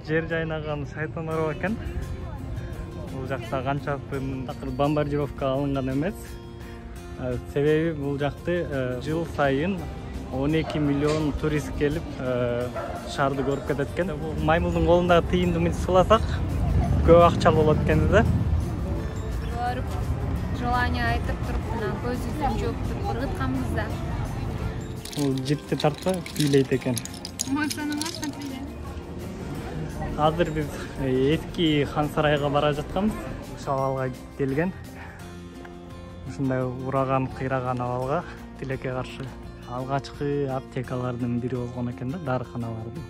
жер жайнаган Шайтанароо экен. Бул жакта канчасын такыр бомбардировка алынган эмес. Себеби бул жакты жыл сайын 12 миллион турист келип шаарды көрүп кетет экен. Бул маймылдын колундагы тыйынды мынтип сыласак көп акчалуу болот экен да. Көрүп желание айтып туруп мына көзүн жооп туруп ыргытканбыз да. Бул жипти тартпа бийлейт экен. Азыр биз эски хан сарайга бара жатканбыз. Шабалга келген. Ушундай ураган, кыйраган абалга тилекке каршы алгачкы аптекалардын бири болгон экен да, дарыканалардын.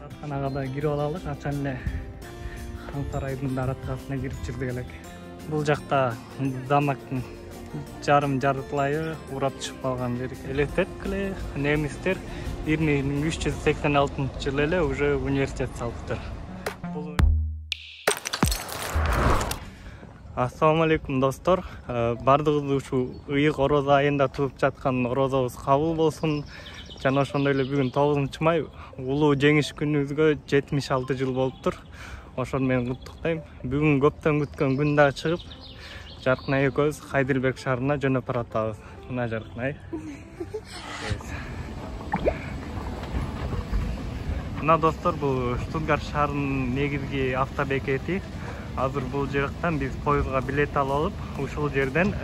Дарыканага да кирип алалы, качан эле хан сарайдын дараткасына кирип жүрдүк элек. Бул жакта замоктун жарым жарытылайы урап түшүп калган жер элестетип эле немистер 1386 жылы эле уже университет салыптыр. Ассаламу алейкум достор. Бардыгыбыз ушу ыйык орозо айында туруп жаткан орозобуз кабыл болсун. Жана ошондой эле бүгүн 9-май улуу жеңиш күнүбүзгө 76 жыл болуптур. Ошону мен куттуктайм. Бүгүн көптөн күткөн күн дагы чыгып, Жаркынай экөөбүз Хайдельберг шаарына жөнөп баратабыз. Мына Жаркынай. Мына достор, бул Штутгарт шаарынын негизги автобекети. Азыр бул жактан биз поездга билет алып, ушул жерден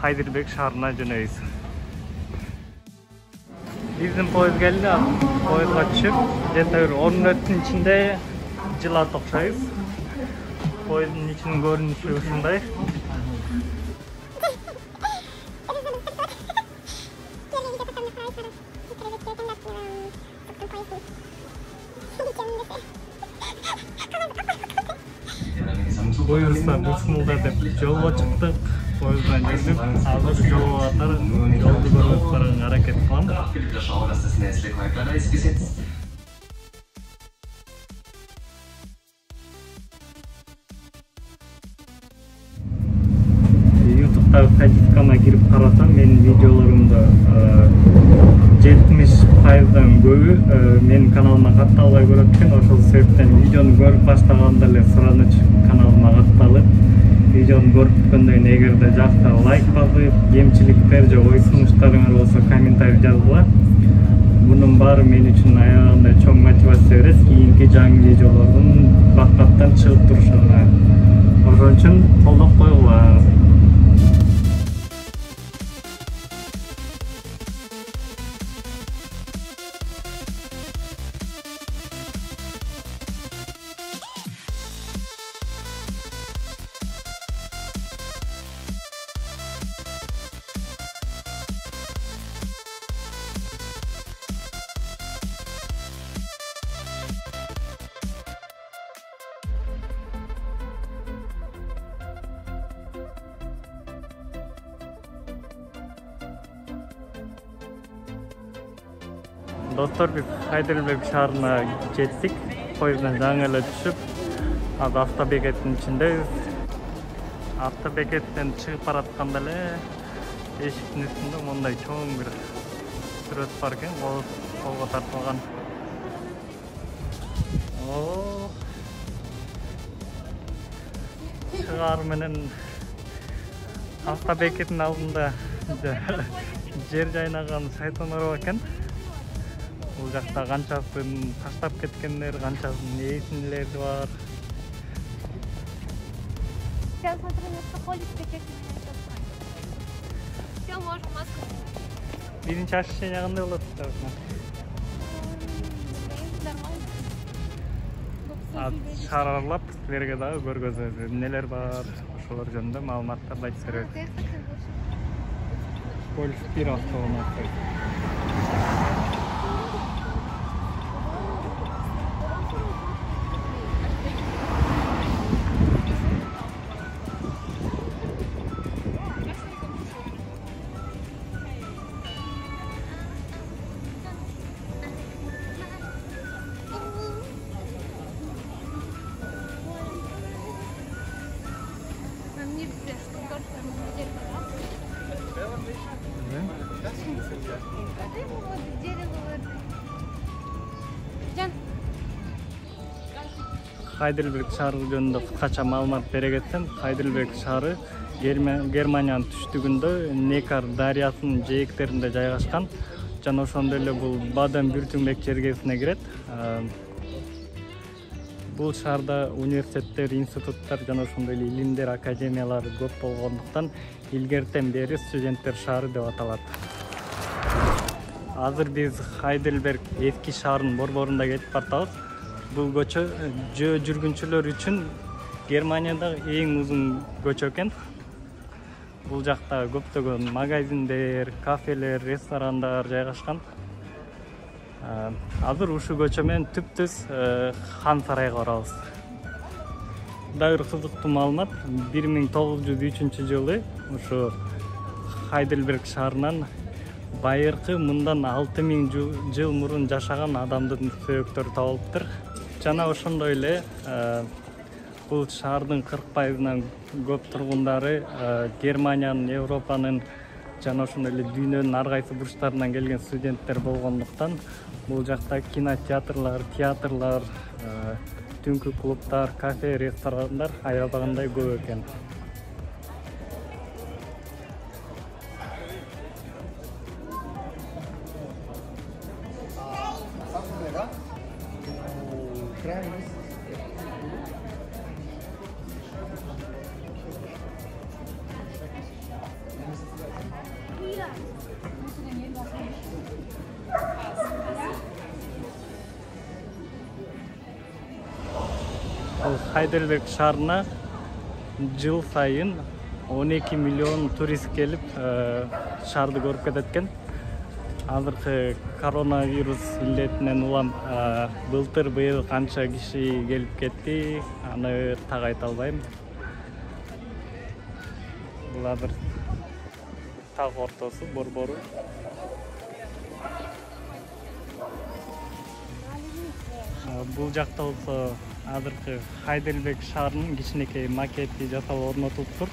Хайдельберг шаарына жөнөйбүз. Биздин поезд келди, поездга түшүп, где-то 10 мүнөттүн ичинде жылат окшойбуз. Поезддин ичинин көрүнүшү ушундай. Буюрса Бусмулда деп жолго чыктык, поезддан жүрдүк. Азыр жолго катар жолду көрүп барганга аракет кылам. YouTube'дагы статистикама кирип карасам, менин видеолорумда 70%дан көбү менин каналыма катталбай көрөт экен. Ошол себептен видеону көрүп баштаганда эле сураныч каналыма катталып, видеону көрүп бүткөндөн эгерде жакта лайк басып, кемчиликтер же ой сунуштарыңар болсо комментарий жазгыла. Бунун баары мен үчүн аягында чоң мотивация берет, кийинки жаңы видеолордун бат-баттан чыгып турушуна. Ошон үчүн колдоп койгула. Достор, биз Хайдельберг шаарына жеттик. Поезддан жаңы эле түшүп, азыр автобекеттин ичиндебиз. Автобекеттен чыгып баратканда эле эшиктин үстүндө мондай чоң бир сүрөт бар экен, колго тартылган. Шаар менен автобекеттин алдында жер жайнаган Шайтанароо экен. Бул жакта канчасын таштап кеткендер, канчасын эсинелер бар. Сейчас смотри, на что ходит, как все можно маску. Биринчи ощущение кандай болот? Нормально. Шаар аралап силерге дагы көргөзөбүз. Эмнелер бар, ошолор жөнүндө маалыматтарды айтып беребиз. Гольф 1 автоунаа. Хайдельберг шаары жөнүндө кыскача маалымат бере кетсем, Хайдельберг шаары Германиянын түштүгүндө Некар дарыясынын жээктеринде жайгашкан. Жана ошондой эле бул Баден-Вюртемберг чергесине кирет. Бул шаарда университеттер, институттар жана ошондой эле илимдер, академиялары көп болгондуктан илгертен бери студенттер шаары деп аталат. Азыр биз Хайдельберг эски шаарынын борборунда кетип бартабыз. Бул көчө жөө жүргүнчүлөр үчүн Германияда эң узун көчө экен. Бул жакта көптөгөн магазиндер, кафелер, ресторандар жайгашкан. Азыр ушул көчө менен түп-түз хан сарайга барабыз. Дагы бир кызыктуу маалымат, 1903 жылы ушу Хайдельберг шаарынан байыркы мындан 6000 жыл мурун жашаган адамдын сөөктөрү табылыптыр. Жана ошондой эле бул шаардын 40%-нан көп тургундары Германиянын, Европанын жана ошондой эле дүйнөнүн ар кайсы бурчтарынан келген студенттер болгондуктан бул жакта кинотеатрлар, театрлар, түнкү клубтар, кафе, ресторандар аябагандай көп экен. Хайдельберг шаарына жыл сайын 12 миллион турист келип шаарды көрүп кетет экен. Азыркы коронавирус илетинен улам быйыл канча киши келип кетти, аны так айта албайм. Бул азыр так ортосу, борбору. Бул жакта болсо азыркы Хайдельберг шаарынын кичинекей макети жасалып орнотулуптур.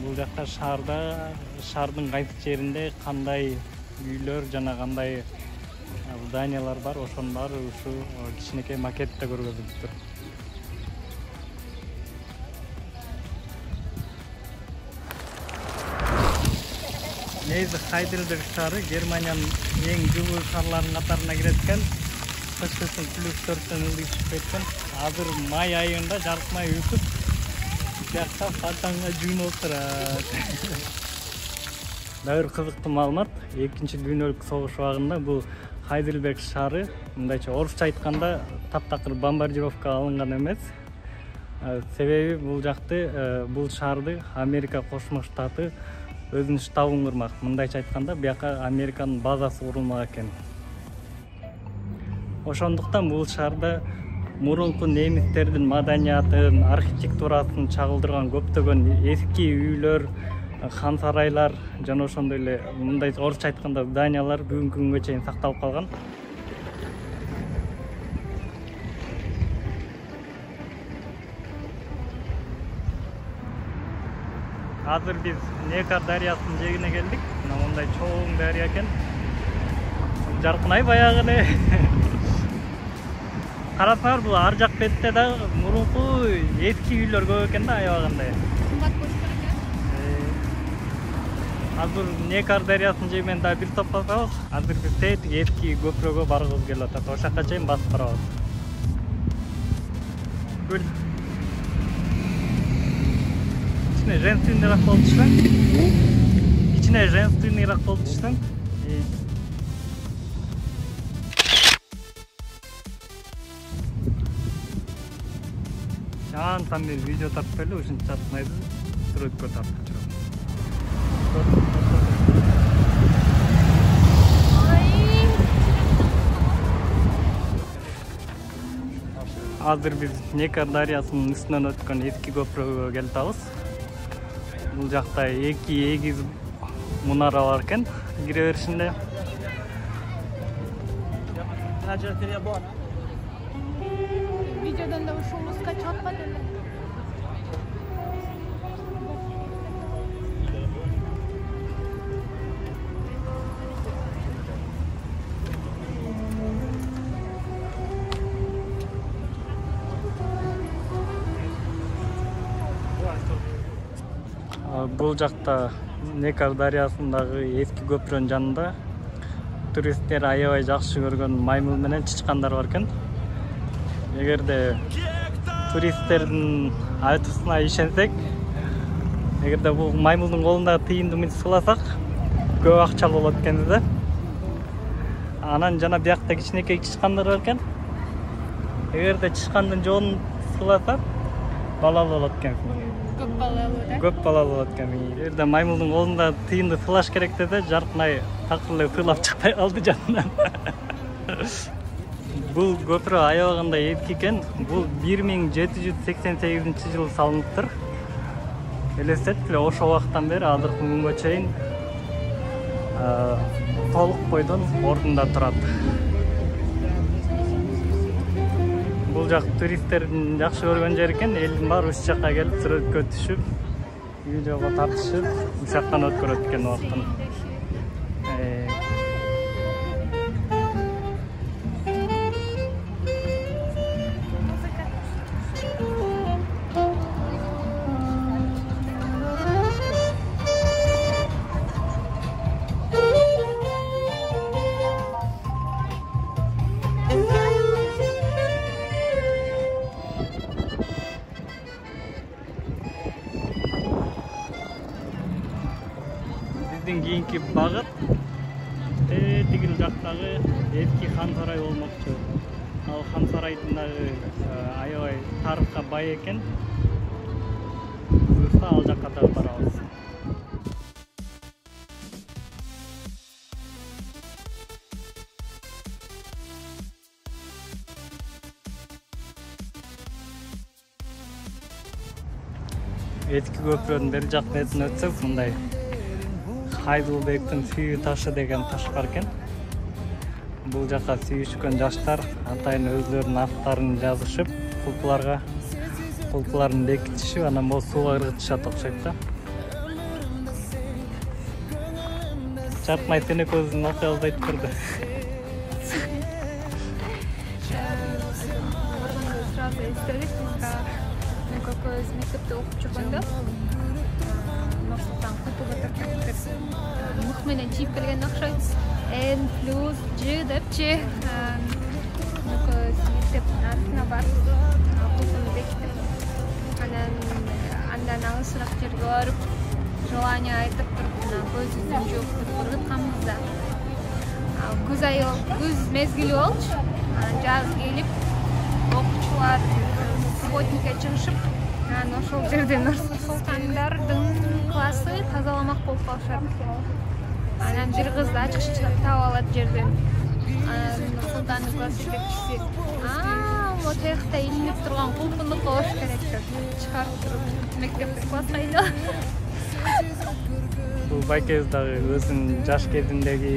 Бул жакта шаардын кайсы жеринде кандай үйлөр жана кандай зданиялар бар, ошонун баары ушу кичинекей макетте көргөзүлүптүр. Негизи Хайдельберг шаары Германиянын эң жылуу шаарларынын катарына кирет экен. Кышкысын +4 ылдый түшүп кеткен. Азыр май айында жарык май өтүп, бияқта фонтанга жуунуп турат. Дагы бир кызыктуу маалымат, 2-дүйнөлүк согуш убагында бул Хайдельберг шаары, мындайча орусча айтканда, таптакыр бомбардировка алынган эмес. Себеби бул шаарды Америка Кошмо Штаты өзүнүн штабын курмак. Мындайча айтканда, бияка Американын базасы курулмак экен. Ошондуктан бул шаарда мурунку немистердин маданиятын, архитектурасын чагылдырган көптөгөн эски үйлөр, хан сарайлар жана ошондой эле мындай орусча айтканда зданиялар бүгүнкү күнгө чейин сакталып калган. Азыр биз Некар дарыясынын жээгине келдик. Мындай чоң дарыя экен. Жаркынай баягы эле. Карасаңар, бул ар жак бетте да мурунку эски үйлөр көп экен да, аябагандай. Кымбат көчкөр экен. Азыр Некар дарыясынын жээгинен да бир топ басабыз. Азыр биз эски көпүрөгө баргыбыз келип атат. Ошол жака чейин басып барабыз. Көл. İçine женственныйраак болуп түшсөң. İçine женственныйраак болуп түшсөң. Там мен видео тартып эле ушинтип Жаркынайды сүрөткө тартып жүрөм. Азыр биз Некар дарыясынын үстүнөн өткөн эски көпүрөгкө келип атабыз. Бул жакта эки эгиз мунара бар экен кире беришинде. Видеодон да ушуңузга чатпады эле. Бул жакта Некар дарыясындагы эски көпүрөнүн жанында туристтер аябай жакшы көргөн маймыл менен чычкандар бар экен. Эгерде туристтердин айтуусуна ишенсек, эгерде бул маймылдын колундагы тыйынды мынтип сыйласак, көп акчалуу болот экен да. Анан жана биякта кичинекей чычкандар бар экен. Эгерде чычкандын жоонун сыйласак, балалуу болот экен. Көп балалуу да? Көп балалуу болот экен. Эгерде маймылдын колунда тыйынды сыйлаш керек десе, Жаркынай такыр эле сыйлап чыкпай калды жанынан. Бул көпүрө аябагында эски экен. Бул 1788-жылы салыныптыр. Элестетип эле ошол убакыттан бери азыркы күнгө чейин толук бойдон ордунда турат. Бул жак туристтердин жакшы көргөн жери экен. Элдин баары ушул жакка келип сүрөткө түшүп, видеого тартышып, ушул жактан өткөрөт экен убактын. Биздин кийинки багыт тигил жактагы эски хан сарай болмокчу. Ал хан сарайдын дагы аябай тарыхка бай экен. Буюрса ал жакка дагы барабыз. Эски көпүрөнүн бери жак бетине өтсөк, мындай Хайдылбектин сүйүү ташы деген таш бар экен. Бул жакка сүйүшкөн жаштар атайын өзлөрүнүн аттарын жазышып, кулпуларын бекитишип, анан бул сууга ыргытышат окшойт да. Жаркынай сен экөөбүздүн окуябызды айтып берди. Сразу эстелик, экөөбүз мектепте окуп жүргөндө Нурсултан кутуба мух менен чийип келген окшойт. N плюс G депчи. Мектептин артына барып, кутуну бекитип, андан алысыраак жерге барып, желание айтып туруп, көзүбүздү жууп ыргытканбыз да. Күз мезгили болчу. Жаз келип, окуучулар субботникке чыгышып, ошол жерде Нурсултандардын классы тазаламак болуп калышат. Анан бир кызды ачкыч таап алат жерден. Нурсултандын класс жетекчиси: вот жакта илинип турган кулпуну кош керек деп чыгарып туруп мектептин класска айдап. Бул байкебиз дагы өзүнүн жаш кезиндеги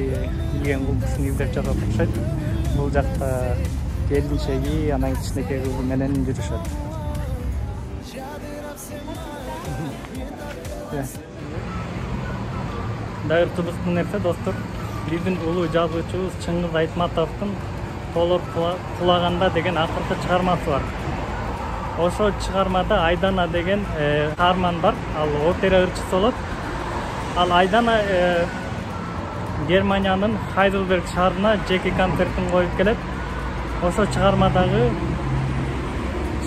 илген кулпусун издеп жатат окшойт. Бул жакта келинчеги, анан кичинекей кызы менен жүрүшөт. Дайыр тубуктуу нерсе достор, биздин улуу жазуучубуз Чыңгыз Айтматовдун Толор кулаганда деген акыркы чыгармасы бар. Ошол чыгармада Айдана деген каарман бар, ал опера ырчысы болот. Ал Айдана Германиянын Хайдельберг шаарына жеке концертин коюп келет. Ошол чыгармадагы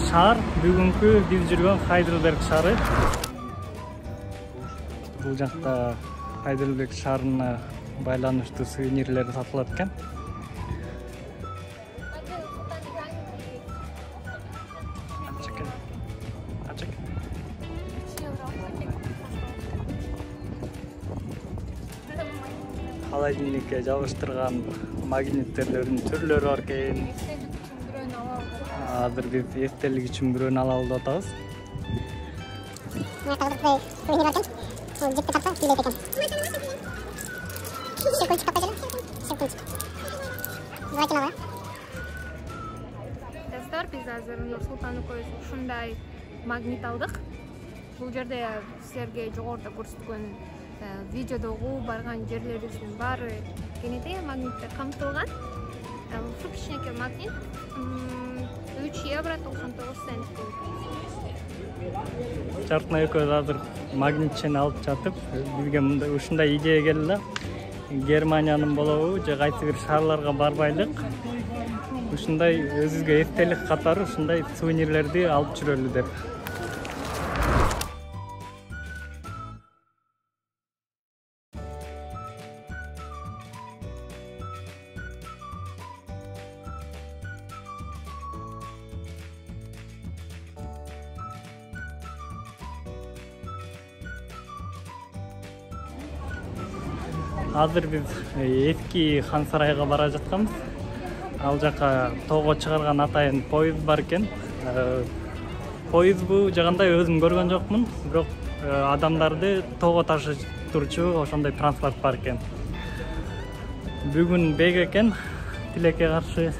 шаар бүгүнкү биз жүргөн Хайдельберг шаары. Бул жакта Хайдельберг шаарына байланыштуу сувенирлер сатылат экен. Холодильникке жабыштырган магниттерлердин түрлөрү бар экен. Азыр биз эстелик үчүн бирөөнү алалы деп атабыз. Достор, биз азыр Нурсултан экөөбүз ушундай магнит алдык. Бул жерде силерге жогоруда көрсөткөн видеодогу барган жерлерибиздин баары кенете магниттер камтылган. Ушул кичинекей магнит 3 евро 99 цент. Жаркын экөөбүз азыр магнитчени алып жатып, бизге ушундай идея келди да. Германиянын болобу же кайсы бир шаарларга барбайлык. Ушундай өзүбүзгө эстелик катары ушундай сувенирлерди алып жүрөлү деп. Азыр биз эски хан сарайга бара жатканбыз. Ал жака тоого чыгарган атайын поезд бар экен. Поезд бу жагандай өзүм көргөн жокмун, бирок адамдарды тоого таштырчу ошондой транспорт бар экен. Бүгүн бек экен, тилекке каршы.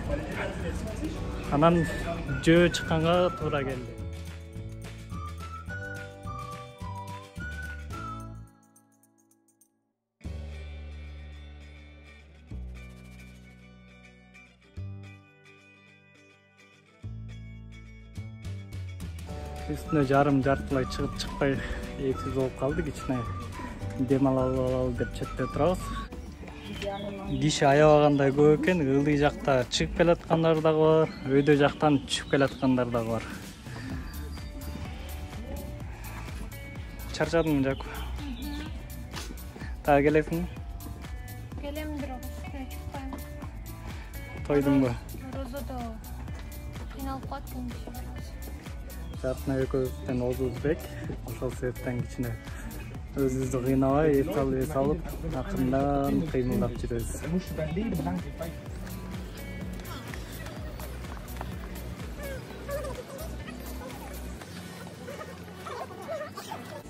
Анан жөө чыкканга туура келди. Üstüne жартылай чыгып чыкпай эсиз болуп калды. Кичине дем алалы деп четте турабыз. Киши аябагандай көп экен. Ылдый жакта чыгып келаткандар дагы бар, өйдө жактан түшүп келаткандар дагы бар. Чарчадыңбы, Жаку? Та келесиңби? Келем, бирок чыкпайм. Тойдуңбу? Розодо кыйналып калдым. Жаркын экөөбүздөн Озузбек, ошол себептен кичине өзүбүздү кыйнабай, эс алып, акырындан кыймылдап жүрөбүз.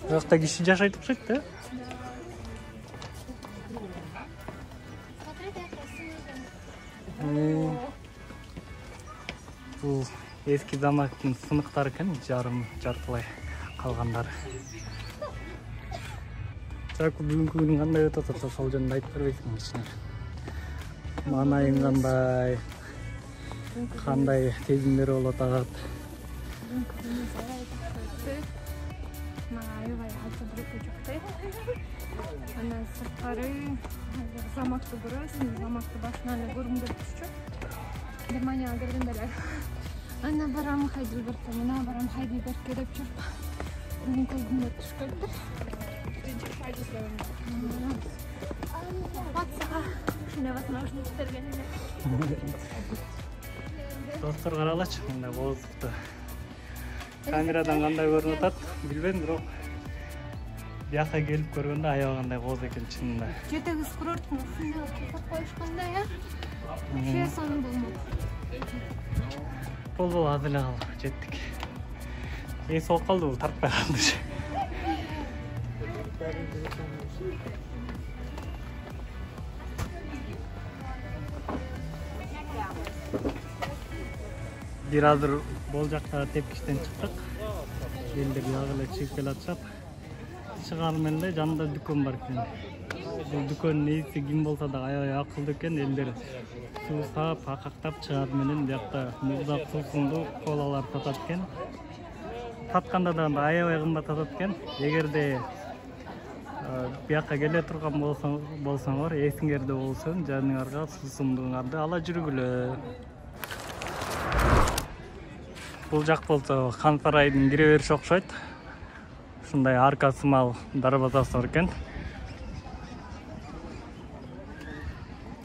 Жакта киши жашайт окшойт да? Бул эски замактын сыныктары экен, жартылай калгандары. Жаку бүгүнкү күнүң кандай өтүп атат, ошол жөнүндө айтып бербейсиңби кичине? Маанайың кандай? Кандай сезимдер болуп атат? Анан сырткары замакты көрөсүң, замакты башынан эле көргүм келип турчу. Германияга келгенде эле ана барам Хайдельбергке, мына барам Хайдельбергке деп жүрүп, бүгүн көзүмө түшүп кетти. Батсага ушундай возможность берген эле. Достор каралачы, мындай воздухту. Камерадан кандай көрүнүп атат, билбейм, бирок бияка келип көргөндө аябагандай кооз экен чынында. Жетегиз курорттун ушундай чакырып коюшканда, вообще сон болмок. Бол азыр эле жеттик. Эс болуп калды, бул тартпай калды. Бир азыр бул жакта тепкичтен чыктык. Элдер ягы эле чыгып келатышат. Чыгар менен эле жанында дүкөн бар экен. Бул дүкөндүн ээси ким болсо да аябай акылдуу экен. Элдер суу саап, акактап чыгар менен биякта муздак суусундуу колалар сатат экен. Сатканда да аябай кымбат сатат экен. Эгерде бияка келе турган болсоңор, эсиңерде болсун, жаныңарга суусундууңарды ала жүргүлө. Бул жак болсо хан сарайдын кире бериши окшойт. Ушундай арка сымал дарбазасы бар экен.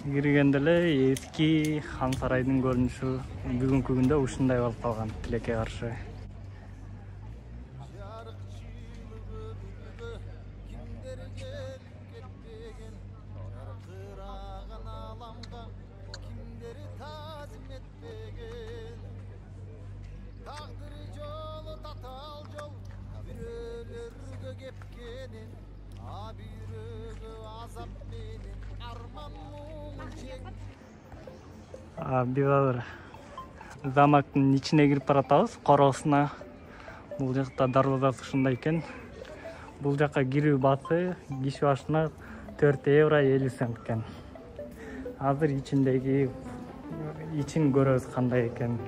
Киргенде эле эски хан сарайдын көрүнүшү бүгүнкү күндө ушундай болуп калган, тилекке каршы. Биз азыр замактын ичине кирип баратабыз, короосуна. Бул жакта дарбазасы ушундай экен. Бул жакка кирүү баасы киши башына 4 евро 50 цент экен. Азыр ичин көрөбүз кандай экен.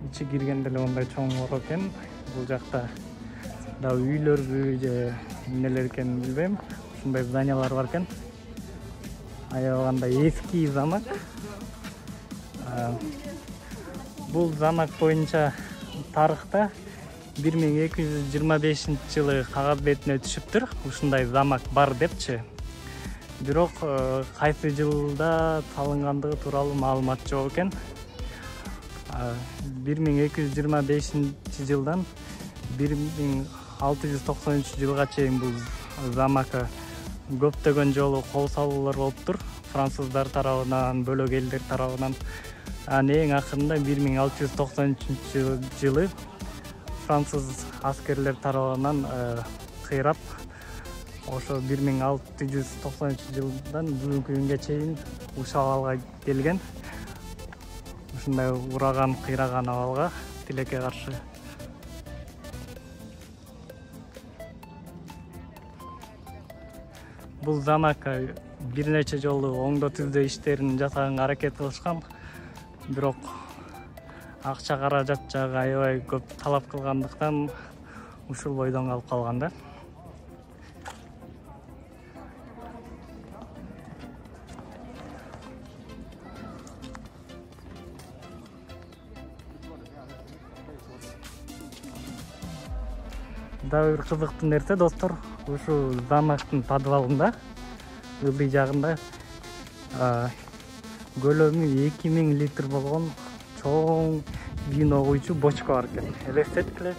ичи киргенде эле мындай чоңур экен. Бул жакта да үйлөрбү же эмнелер экенин билбейм. Ушундай зданиялар бар экен. Аябаганда эски замок. Бул замок боюнча тарыхта 1225-жылы кагаз бетине түшүптүр. Ушундай замок бар депчи. Бирок кайсы жылда салынгандыгы тууралуу маалымат жок экен. 1225-жылдан 1693-жылга чейин бул замокко көптөгөн жолу кол салуулар болуптур. Француздар тарабынан, бөлөк элдер тарабынан. Эң акырында 1693-жылы француз аскерлер тарабынан кыйрап, ошо 1693-жылдан бүгүнкү күнгө чейин ушул абалга келген. Ушундай ураган, кыйраган абалга тилекке каршы. Бул замокко бир нече жолу оңдо түздө иштерин жасаганга аракет кылышкан. Бирок акча каражат жагы аябай көп талап кылгандыктан ушул бойдон калып калган да. Дагы бир кызыктуу нерсе достор, ушул замоктун подвалында, ылдый жагында көлөмү 2000 литр болгон чоң вино куйчу бочка бар экен. Элестеткиле,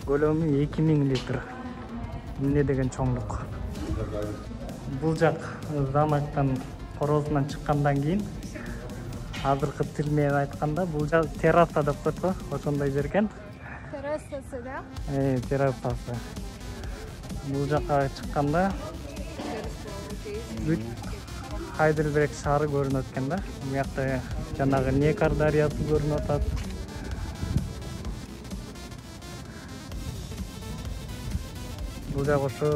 көлөмү 2000 литр. Эмне деген чоңдук. Бул жак замоктон корозунан чыккандан кийин, азыркы тил менен айтканда, бул жак терраса деп коет го, ошондой жер экен. Террасасы да? Террасасы. Бул жака чыкканда Хайдельберг шаары көрүнөт экен да. Бул жакта жанагы Некар дарыясы көрүнүп атат. Бул жак ошо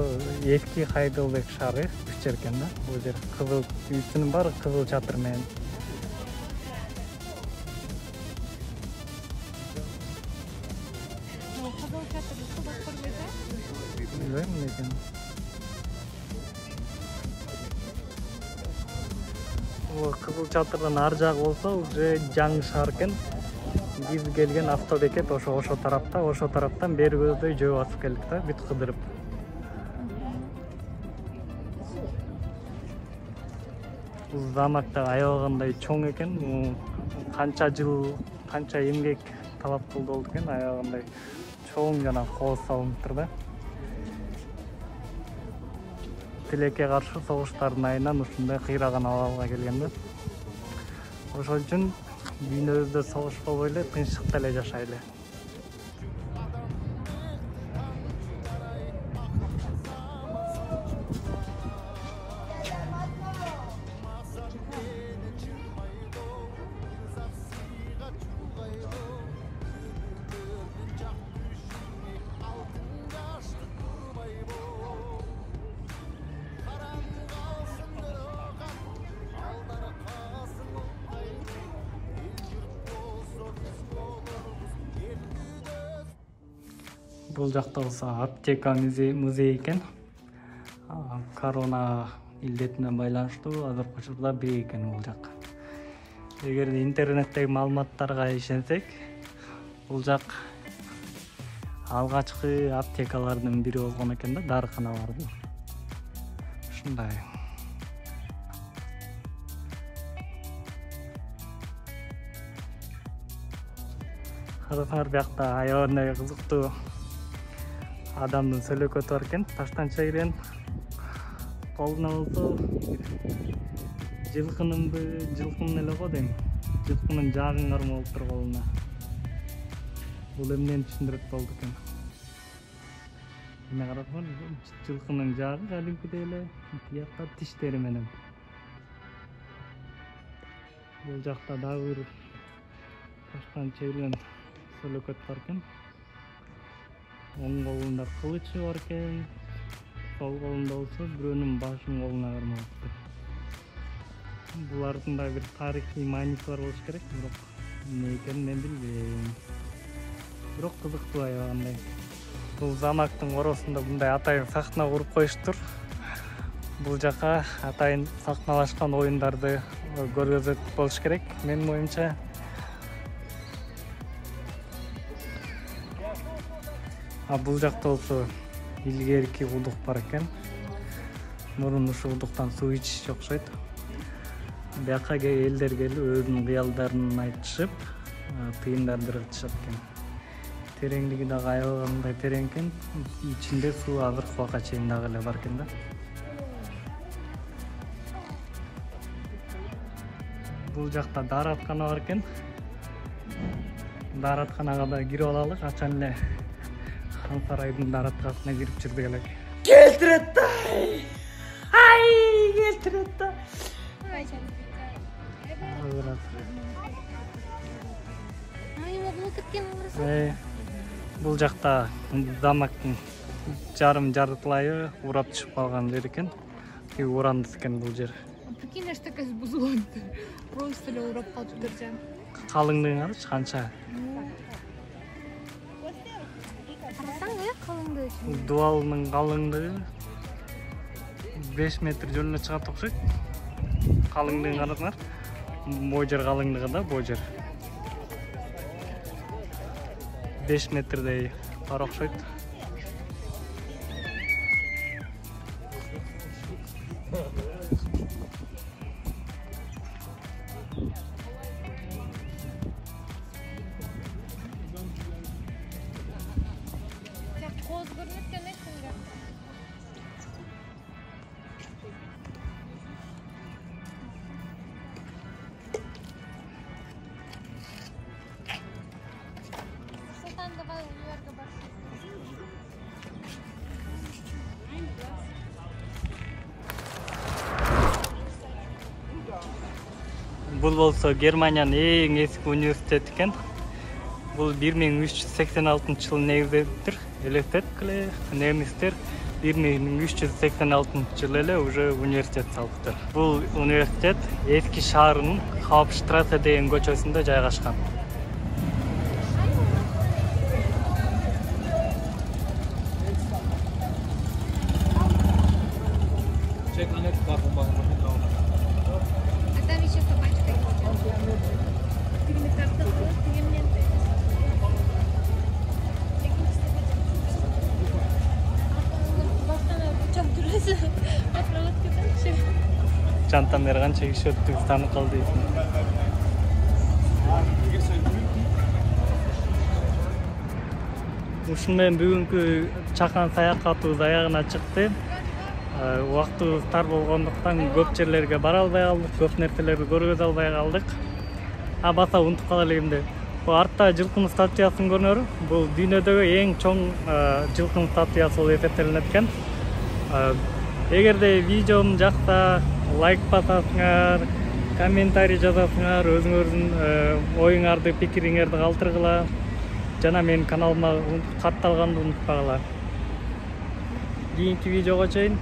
эски Хайдельберг шаары түшчөр экен да. Бул жер кызыл, үстүнүн баары кызыл чатыр менен. Кызыл чатырды кызык көрбөйсүң? Билбейм эмне экенин. Кызыл чатырдын ар жагы болсо уже жаңы шаар экен. Биз келген автобекет ошо тарапта, ошо тараптан бери көздөй жөө басып келдик да, бүт кыдырып. Бул замок да аябагандай чоң экен. Канча жыл, канча эмгек талап кылды болду экен, аябагандай чоң жана кооз салыныптыр да. Тилекке каршы согуштардын айынан ушундай кыйраган абалга келген да. Ошол үчүн дүйнөбүздө согуш болбой эле тынчтыкта эле жашайлы. Бул жакта болсо аптека музей экен. Корона илдетине байланыштуу азыркы учурда бий экен бул жак. Эгерде интернеттеги маалыматтарга ишенсек, бул жак алгачкы аптекалардын бири болгон экен да, дарыканалардын. Ушундай. Карасаңар биякта аябагандай кызыктуу адамдын сөлөкөтү бар экен, таштан чегилген. Колуна болсо жылкынын эле го дейм. Жылкынын жаагын кармалып тур колуна. Бул эмнени түшүндүрөт болду экен. Эмне карасаңар, жылкынын жаагы кадимкидей эле биякта тиштери менен. Бул жакта дагы бир таштан чегилген сөлөкөт бар экен. Оң колунда кылычы бар экен, сол колунда болсо бирөөнүн башын колуна кармалыптыр. Булардын да бир тарыхый мааниси бар болуш керек, бирок эмне экенин мен билбейм. Бирок кызыктуу аябагандай. Бул замактын коросунда мындай атайын сахна куруп коюштур. Бул жака атайын сахналашкан оюндарды көргөзөт болуш керек, менин оюмча. Бул жакта болсо илгерки кудук бар экен. Мурун ушул кудуктан суу ичиши окшойт. Бияка элдер келип өзүнүн кыялдарын айтышып, тыйындарды ыргытышат экен. Тереңдиги дагы аябагандай терең экен. Ичинде суу азыркы убакка чейин дагы эле бар экен да. Бул жакта даараткана бар экен. Дааратканага да кирип алалы, качан эле хан сарайдын даараткасына кирип жүрдүк элек. Келтирет да! Ай, келтирет да! Бул жакта замактын жарым жарытылайы урап түшүп калган жер экен. Урандыс экен бул жер. Прикинь, аж такая сбузуланды. Просто эле урап калыптыр жан. Калыңдыгын карачы канча. Карасаң калыңдыгы. Дуалынын калыңдыгы 5 метр жөнүнө чыгат окшойт. Калыңдыгын карасаңар. Бул жер калыңдыгы да, бул жер 5 метрдей бар окшойт. Коз көрүнөт экен эсиңде. Бул болсо Германиянын эң эски университети экен. Бул 1386-жылы негизделиптир. Элестеткиле, немистер 1386-жылы эле уже университет салыптыр. Бул университет эски шаарынын Hauptstraße деген көчөсүндө жайгашкан. Çantam yer kança kişi öttük tanı kaldı. Ушунмен бүгүнкү чакан саякатыбыз аягына чыкты. Убактыбыз тар болгондуктан көп жерлерге бара албай калдык, көп нерселерди көргөзө албай калдык. Баса унутуп кала элемди. Бул артта жылкынын статуясын көрүнөр. Бул дүйнөдөгү эң чоң жылкынын статуясы болуп эсептелинет экен. Эгерде видеом жакса лайк басасыңар, комментарий жазасыңар, өзүңөрдүн оюңарды, пикириңерди калтыргыла. Жана менин каналыма катталганды унутпагыла. Кийинки видеого чейин